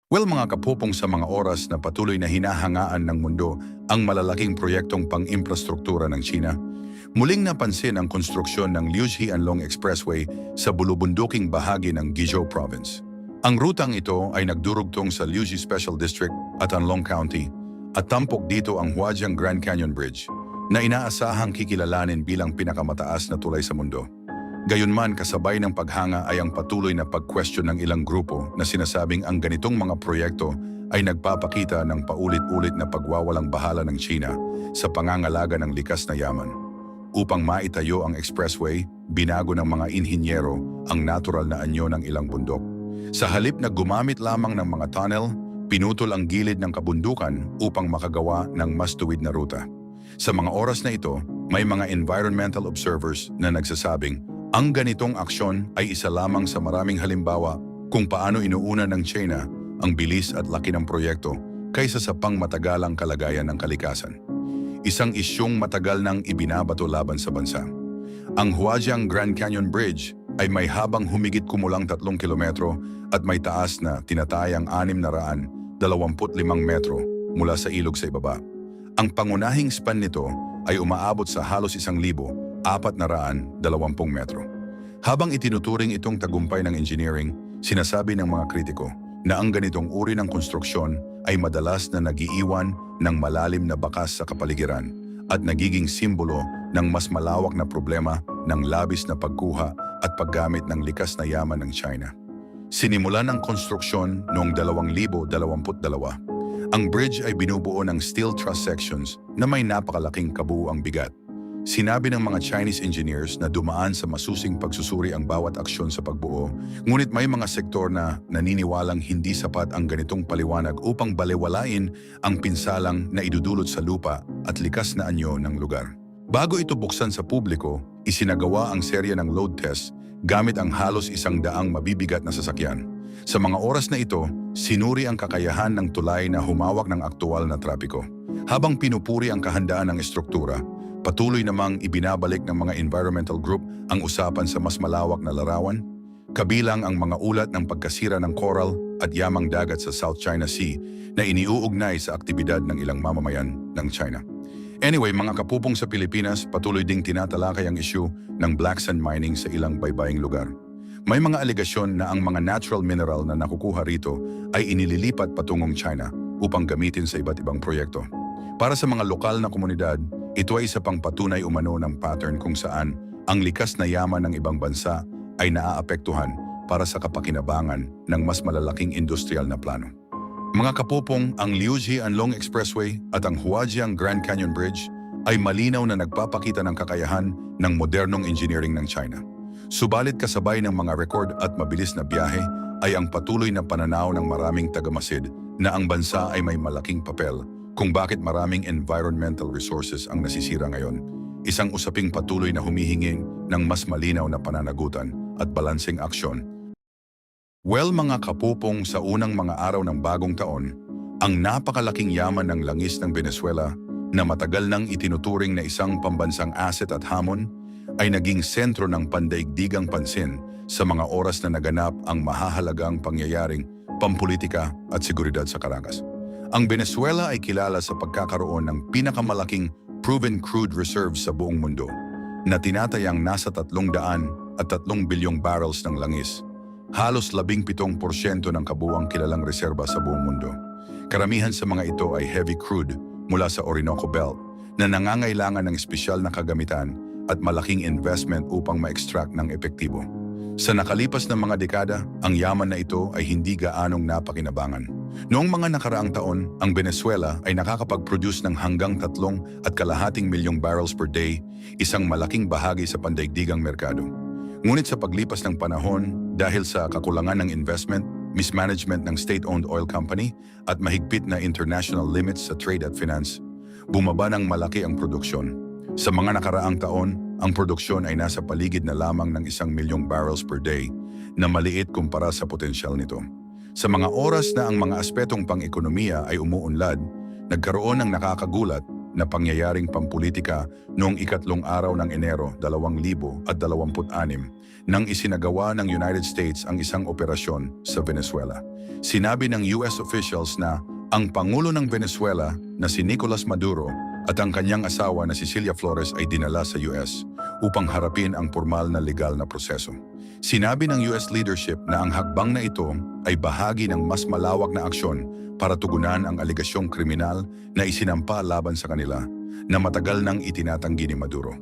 Well, mga kapupong, sa mga oras na patuloy na hinahangaan ng mundo ang malalaking proyektong pang-imprastruktura ng China, muling napansin ang konstruksyon ng Liuji-Anlong Expressway sa bulubunduking bahagi ng Guizhou Province. Ang rutang ito ay nagdurugtong sa Liuji Special District at Anlong County at tampok dito ang Huajiang Grand Canyon Bridge na inaasahang kikilalanin bilang pinakamataas na tulay sa mundo. Gayunman, kasabay ng paghanga ay ang patuloy na pag-question ng ilang grupo na sinasabing ang ganitong mga proyekto ay nagpapakita ng paulit-ulit na pagwawalang bahala ng China sa pangangalaga ng likas na yaman. Upang maitayo ang expressway, binago ng mga inhinyero ang natural na anyo ng ilang bundok. Sa halip na gumamit lamang ng mga tunnel, pinutol ang gilid ng kabundukan upang makagawa ng mas tuwid na ruta. Sa mga oras na ito, may mga environmental observers na nagsasabing ang ganitong aksyon ay isa lamang sa maraming halimbawa kung paano inuuna ng China ang bilis at laki ng proyekto kaysa sa pangmatagalang kalagayan ng kalikasan. Isang isyong matagal nang ibinabato laban sa bansa. Ang Huajiang Grand Canyon Bridge ay may habang humigit kumulang 3 kilometro at may taas na tinatayang 625 metro mula sa ilog sa ibaba. Ang pangunahing span nito ay umaabot sa halos 1,420 metro. Habang itinuturing itong tagumpay ng engineering, sinasabi ng mga kritiko na ang ganitong uri ng konstruksyon ay madalas na nagiiwan ng malalim na bakas sa kapaligiran at nagiging simbolo ng mas malawak na problema ng labis na pagkuha at paggamit ng likas na yaman ng China. Sinimulan ang konstruksyon noong 2022. Ang bridge ay binubuo ng steel truss sections na may napakalaking kabuuang bigat. Sinabi ng mga Chinese engineers na dumaan sa masusing pagsusuri ang bawat aksyon sa pagbuo, ngunit may mga sektor na naniniwalang hindi sapat ang ganitong paliwanag upang balewalain ang pinsalang na idudulot sa lupa at likas na anyo ng lugar. Bago ito buksan sa publiko, isinagawa ang serya ng load test gamit ang halos 100 mabibigat na sasakyan. Sa mga oras na ito, sinuri ang kakayahan ng tulay na humawak ng aktual na trapiko. Habang pinupuri ang kahandaan ng estruktura, patuloy namang ibinabalik ng mga environmental group ang usapan sa mas malawak na larawan, kabilang ang mga ulat ng pagkasira ng coral at yamang dagat sa South China Sea na iniuugnay sa aktibidad ng ilang mamamayan ng China. Anyway, mga kapupong, sa Pilipinas, patuloy ding tinatalakay ang issue ng black sand mining sa ilang baybaying lugar. May mga alegasyon na ang mga natural mineral na nakukuha rito ay inililipat patungong China upang gamitin sa iba't ibang proyekto. Para sa mga lokal na komunidad, ito ay isa pang patunay umano ng pattern kung saan ang likas na yaman ng ibang bansa ay naaapektuhan para sa kapakinabangan ng mas malalaking industrial na plano. Mga kapupong, ang Liuji-Anlong Expressway at ang Huajiang Grand Canyon Bridge ay malinaw na nagpapakita ng kakayahan ng modernong engineering ng China. Subalit, kasabay ng mga record at mabilis na biyahe ay ang patuloy na pananaw ng maraming tagamasid na ang bansa ay may malaking papel kung bakit maraming environmental resources ang nasisira ngayon. Isang usaping patuloy na humihinging ng mas malinaw na pananagutan at balanseng aksyon. Well, mga kapupong, sa unang mga araw ng bagong taon, ang napakalaking yaman ng langis ng Venezuela na matagal nang itinuturing na isang pambansang asset at hamon ay naging sentro ng pandaigdigang pansin sa mga oras na naganap ang mahahalagang pangyayaring pampolitika at seguridad sa Caracas. Ang Venezuela ay kilala sa pagkakaroon ng pinakamalaking proven crude reserves sa buong mundo na tinatayang nasa 303 bilyong barrels ng langis. Halos 17% ng kabuuang kilalang reserba sa buong mundo. Karamihan sa mga ito ay heavy crude mula sa Orinoco Belt na nangangailangan ng espesyal na kagamitan at malaking investment upang ma-extract ng epektibo. Sa nakalipas na mga dekada, ang yaman na ito ay hindi gaanong napakinabangan. Noong mga nakaraang taon, ang Venezuela ay nakakapag-produce ng hanggang 3,2 milyong barrels per day, isang malaking bahagi sa pandaigdigang merkado. Ngunit sa paglipas ng panahon, dahil sa kakulangan ng investment, mismanagement ng state-owned oil company at mahigpit na international limits sa trade at finance, bumaba ng malaki ang produksyon. Sa mga nakaraang taon, ang produksyon ay nasa paligid na lamang ng 1 milyong barrels per day na maliit kumpara sa potensyal nito. Sa mga oras na ang mga aspetong pang-ekonomiya ay umuunlad, nagkaroon ng nakakagulat na pangyayaring pampulitika noong ikatlong araw ng Enero 2026 nang isinagawa ng United States ang isang operasyon sa Venezuela. Sinabi ng US officials na ang Pangulo ng Venezuela na si Nicolas Maduro at ang kanyang asawa na si Cilia Flores ay dinala sa US upang harapin ang formal na legal na proseso. Sinabi ng US leadership na ang hakbang na ito ay bahagi ng mas malawak na aksyon para tugunan ang aligasyong kriminal na isinampa laban sa kanila na matagal nang itinatanggi ni Maduro.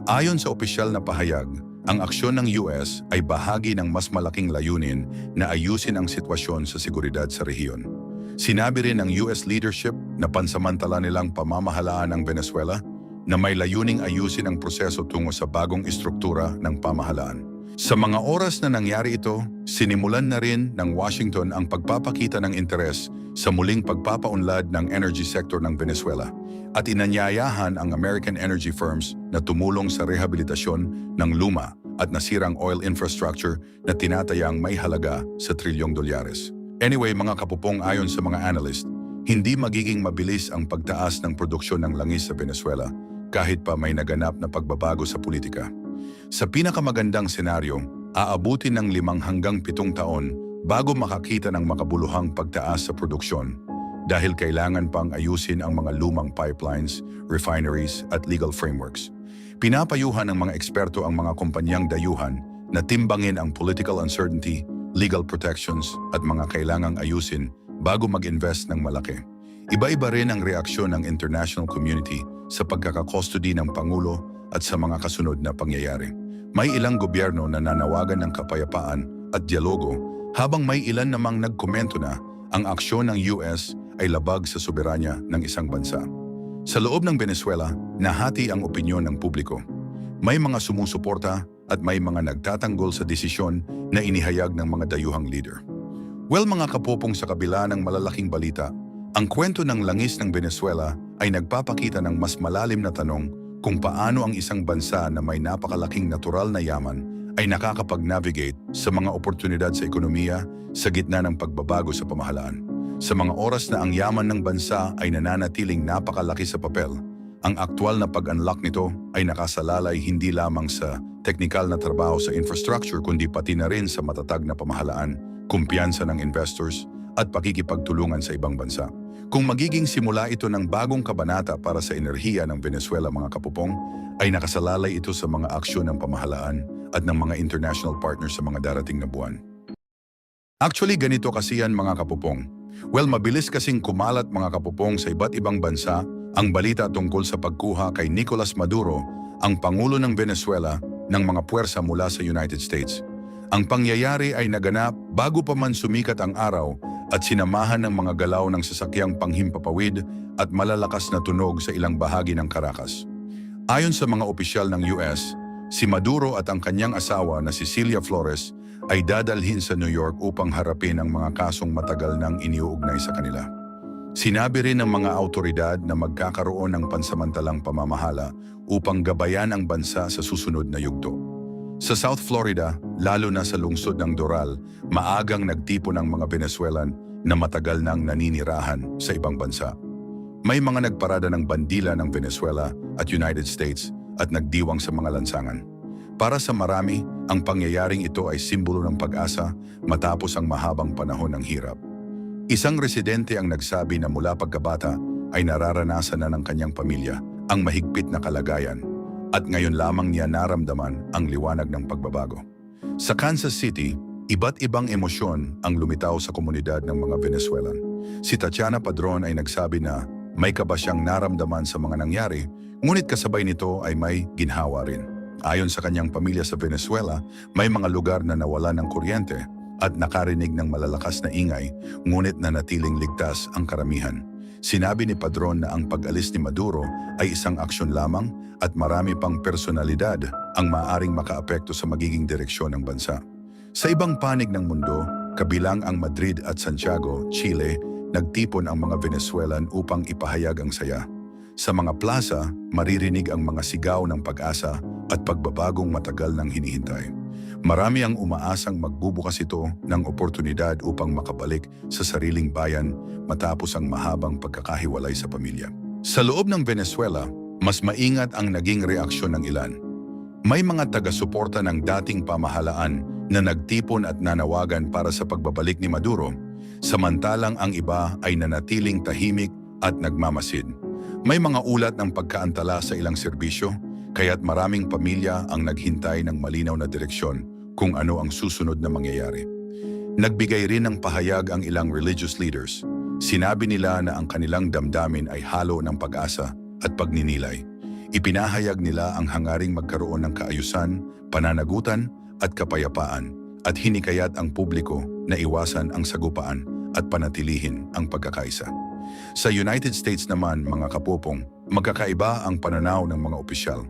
Ayon sa opisyal na pahayag, ang aksyon ng US ay bahagi ng mas malaking layunin na ayusin ang sitwasyon sa seguridad sa rehiyon. Sinabi rin ng US leadership na pansamantala nilang pamamahalaan ng Venezuela na may layuning ayusin ang proseso tungo sa bagong istruktura ng pamahalaan. Sa mga oras na nangyari ito, sinimulan na rin ng Washington ang pagpapakita ng interes sa muling pagpapaunlad ng energy sector ng Venezuela at inanyayahan ang American energy firms na tumulong sa rehabilitasyon ng luma at nasirang oil infrastructure na tinatayang may halaga sa trilyong dolyares. Anyway, mga kapupong, ayon sa mga analyst, hindi magiging mabilis ang pagtaas ng produksyon ng langis sa Venezuela kahit pa may naganap na pagbabago sa politika. Sa pinakamagandang senaryo, aabutin ng 5 hanggang 7 taon bago makakita ng makabuluhang pagtaas sa produksyon dahil kailangan pang ayusin ang mga lumang pipelines, refineries at legal frameworks. Pinapayuhan ng mga eksperto ang mga kumpanyang dayuhan na timbangin ang political uncertainty, legal protections at mga kailangang ayusin bago mag-invest ng malaki. Iba-iba rin ang reaksyon ng international community sa pagkakakustody ng Pangulo at sa mga kasunod na pangyayari. May ilang gobyerno na nanawagan ng kapayapaan at dialogo habang may ilan namang nagkomento na ang aksyon ng US ay labag sa soberanya ng isang bansa. Sa loob ng Venezuela, nahati ang opinyon ng publiko. May mga sumusuporta at may mga nagtatanggol sa desisyon na inihayag ng mga dayuhang leader. Well, mga kapopong, sa kabila ng malalaking balita, ang kwento ng langis ng Venezuela ay nagpapakita ng mas malalim na tanong kung paano ang isang bansa na may napakalaking natural na yaman ay nakakapag-navigate sa mga oportunidad sa ekonomiya sa gitna ng pagbabago sa pamahalaan. Sa mga oras na ang yaman ng bansa ay nananatiling napakalaki sa papel, ang aktwal na pag-unlock nito ay nakasalalay hindi lamang sa teknikal na trabaho sa infrastructure kundi pati na rin sa matatag na pamahalaan, kumpiyansa ng investors at pakikipagtulungan sa ibang bansa. Kung magiging simula ito ng bagong kabanata para sa enerhiya ng Venezuela, mga kapupong, ay nakasalalay ito sa mga aksyon ng pamahalaan at ng mga international partners sa mga darating na buwan. Actually, ganito kasi yan, mga kapupong. Well, mabilis kasing kumalat, mga kapupong, sa iba't ibang bansa ang balita tungkol sa pagkuha kay Nicolas Maduro, ang Pangulo ng Venezuela, ng mga puwersa mula sa United States. Ang pangyayari ay naganap bago pa man sumikat ang araw at sinamahan ng mga galaw ng sasakyang panghimpapawid at malalakas na tunog sa ilang bahagi ng Caracas. Ayon sa mga opisyal ng US, si Maduro at ang kanyang asawa na si Cilia Flores ay dadalhin sa New York upang harapin ang mga kasong matagal nang iniuugnay sa kanila. Sinabi rin ng mga autoridad na magkakaroon ng pansamantalang pamamahala upang gabayan ang bansa sa susunod na yugto. Sa South Florida, lalo na sa lungsod ng Doral, maagang nagtipon ang mga Venezuelan na matagal nang naninirahan sa ibang bansa. May mga nagparada ng bandila ng Venezuela at United States at nagdiwang sa mga lansangan. Para sa marami, ang pangyayaring ito ay simbolo ng pag-asa matapos ang mahabang panahon ng hirap. Isang residente ang nagsabi na mula pagkabata ay nararanasan na ng kanyang pamilya ang mahigpit na kalagayan at ngayon lamang niya naramdaman ang liwanag ng pagbabago. Sa Kansas City, iba't ibang emosyon ang lumitaw sa komunidad ng mga Venezuelan. Si Tatiana Padron ay nagsabi na may kaba siyang naramdaman sa mga nangyari, ngunit kasabay nito ay may ginhawa rin. Ayon sa kanyang pamilya sa Venezuela, may mga lugar na nawala ng kuryente at nakarinig ng malalakas na ingay, ngunit nanatiling ligtas ang karamihan. Sinabi ni Padron na ang pag-alis ni Maduro ay isang aksyon lamang at marami pang personalidad ang maaaring makaapekto sa magiging direksyon ng bansa. Sa ibang panig ng mundo, kabilang ang Madrid at Santiago, Chile, nagtipon ang mga Venezuelan upang ipahayag ang saya. Sa mga plaza, maririnig ang mga sigaw ng pag-asa at pagbabagong matagal nang hinihintay. Marami ang umaasang magbubukas ito ng oportunidad upang makabalik sa sariling bayan matapos ang mahabang pagkakahiwalay sa pamilya. Sa loob ng Venezuela, mas maingat ang naging reaksyon ng ilan. May mga taga-suporta ng dating pamahalaan na nagtipon at nanawagan para sa pagbabalik ni Maduro, samantalang ang iba ay nanatiling tahimik at nagmamasid. May mga ulat ng pagkaantala sa ilang serbisyo, kaya't maraming pamilya ang naghintay ng malinaw na direksyon kung ano ang susunod na mangyayari. Nagbigay rin ng pahayag ang ilang religious leaders. Sinabi nila na ang kanilang damdamin ay halo ng pag-asa at pagninilay. Ipinahayag nila ang hangaring magkaroon ng kaayusan, pananagutan at kapayapaan at hinikayat ang publiko na iwasan ang sagupaan at panatilihin ang pagkakaisa. Sa United States naman, mga kapupong, magkakaiba ang pananaw ng mga opisyal.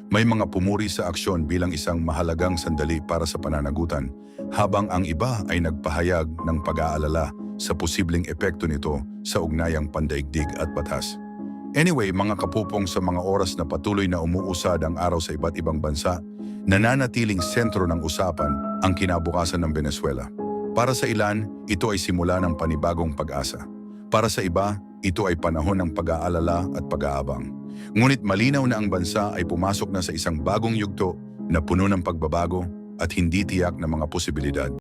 May mga pumuri sa aksyon bilang isang mahalagang sandali para sa pananagutan, habang ang iba ay nagpahayag ng pag-aalala sa posibleng epekto nito sa ugnayang pandaigdig at batas. Anyway, mga kapupong, sa mga oras na patuloy na umuusad ang araw sa iba't ibang bansa, nananatiling sentro ng usapan ang kinabukasan ng Venezuela. Para sa ilan, ito ay simula ng panibagong pag-asa. Para sa iba, ito ay panahon ng pag-aalala at pag-aabang. Ngunit malinaw na ang bansa ay pumasok na sa isang bagong yugto na puno ng pagbabago at hindi tiyak na mga posibilidad.